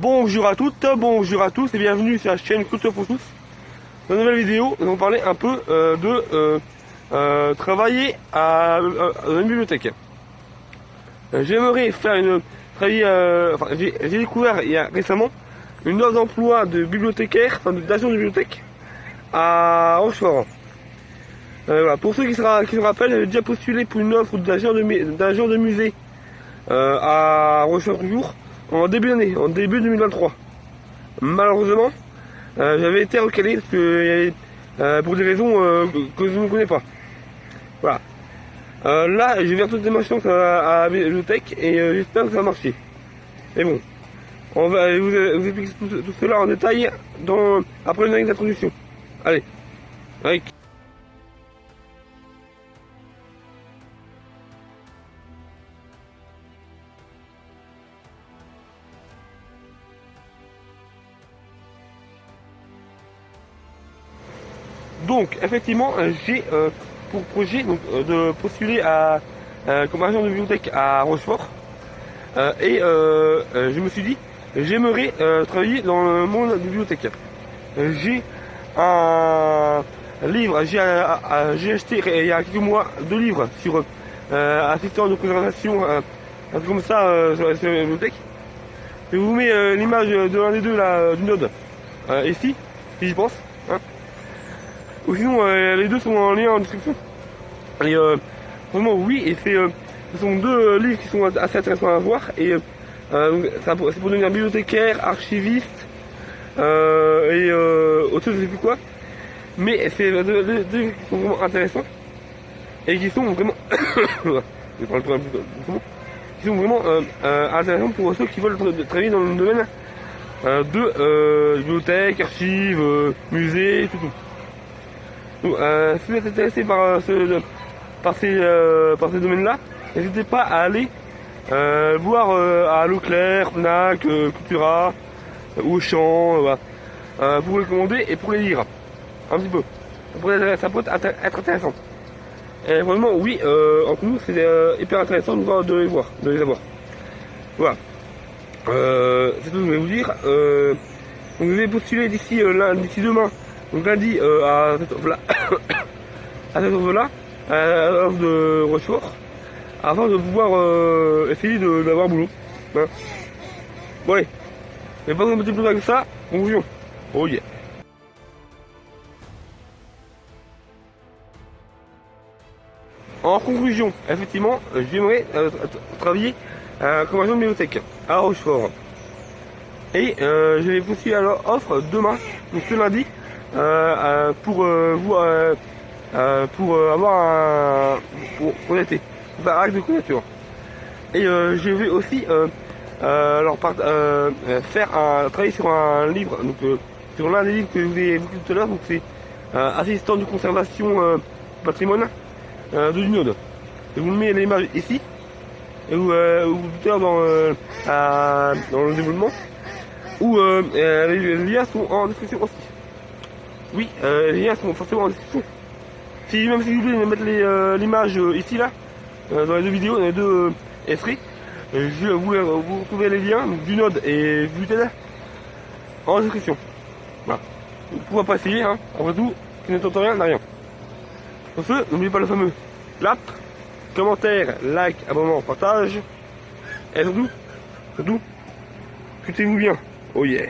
Bonjour à toutes, bonjour à tous et bienvenue sur la chaîne Culture pour tous. Dans une nouvelle vidéo, nous allons parler un peu de travailler dans une bibliothèque. J'aimerais faire j'ai découvert il y a récemment une offre d'emploi de bibliothécaire, enfin d'agent de bibliothèque à Rochefort. Voilà. Pour ceux qui se rappellent, j'avais déjà postulé pour une offre d'agent de musée à Rochefort toujours en début d'année, en début 2023. Malheureusement, j'avais été recalé parce que pour des raisons que je ne connais pas. Voilà. Là, je vais faire toutes les mentions à la bibliothèque et j'espère que ça va marcher. Mais bon, on va vous expliquer tout cela en détail après une introduction. Allez, avec. Donc, effectivement, j'ai pour projet de postuler comme agent de bibliothèque à Rochefort. Je me suis dit, j'aimerais travailler dans le monde de bibliothèque. J'ai un livre, j'ai acheté il y a quelques mois 2 livres sur assistant de conservation, un truc comme ça sur la bibliothèque. Je vous mets l'image de l'un des deux là, du Node, ici, si j'y pense. Hein. Ou sinon, les deux sont en lien en description. Et vraiment, oui, et ce sont deux livres qui sont assez intéressants à voir. Et c'est pour devenir bibliothécaire, archiviste, autre chose, je sais plus quoi. Mais c'est deux livres qui sont vraiment intéressants. Et qui sont vraiment. Je parle un peu doucement. Qui sont vraiment intéressants pour ceux qui veulent travailler dans le domaine bibliothèque, archives, musée, tout. Donc, si vous êtes intéressé par ces domaines-là, n'hésitez pas à aller voir à Leclerc, Fnac, Cultura, Auchan, voilà, pour les commander et pour les lire un petit peu. Ça peut être intéressant. Et vraiment, oui, entre nous, c'est hyper intéressant de les avoir. Voilà. C'est tout ce que je vais vous dire. Donc, je vais postuler d'ici demain, donc lundi, à cette offre-là, à l'offre de Rochefort, afin de pouvoir essayer d'avoir boulot. Hein. Bon allez, mais pas de plus loin que ça, conclusion. Oh yeah. En conclusion, effectivement, j'aimerais travailler comme agent de bibliothèque à Rochefort. Et je vais postuler à leur offre demain, donc ce lundi, pour avoir pour l'été, pour faire un acte de candidature. Et je vais aussi travailler sur un livre, donc sur l'un des livres que je vous ai évoqué tout à l'heure, donc c'est assistant de conservation patrimoine de l'Uniode. Je vous mets l'image ici, et ou tout à l'heure dans le développement, où les liens sont en description aussi. Oui, les liens sont forcément en description. Même si vous voulez mettre l'image ici là, dans les deux vidéos, dans les deux extraits, vous retrouvez les liens du Node et du Twitter en description. Voilà. Pourquoi pas essayer, hein. Après tout, qui ne tente rien n'a rien. Pour ce, n'oubliez pas le fameux like, commentaire, like, abonnement, partage. Et surtout, écoutez-vous bien. Oh yeah.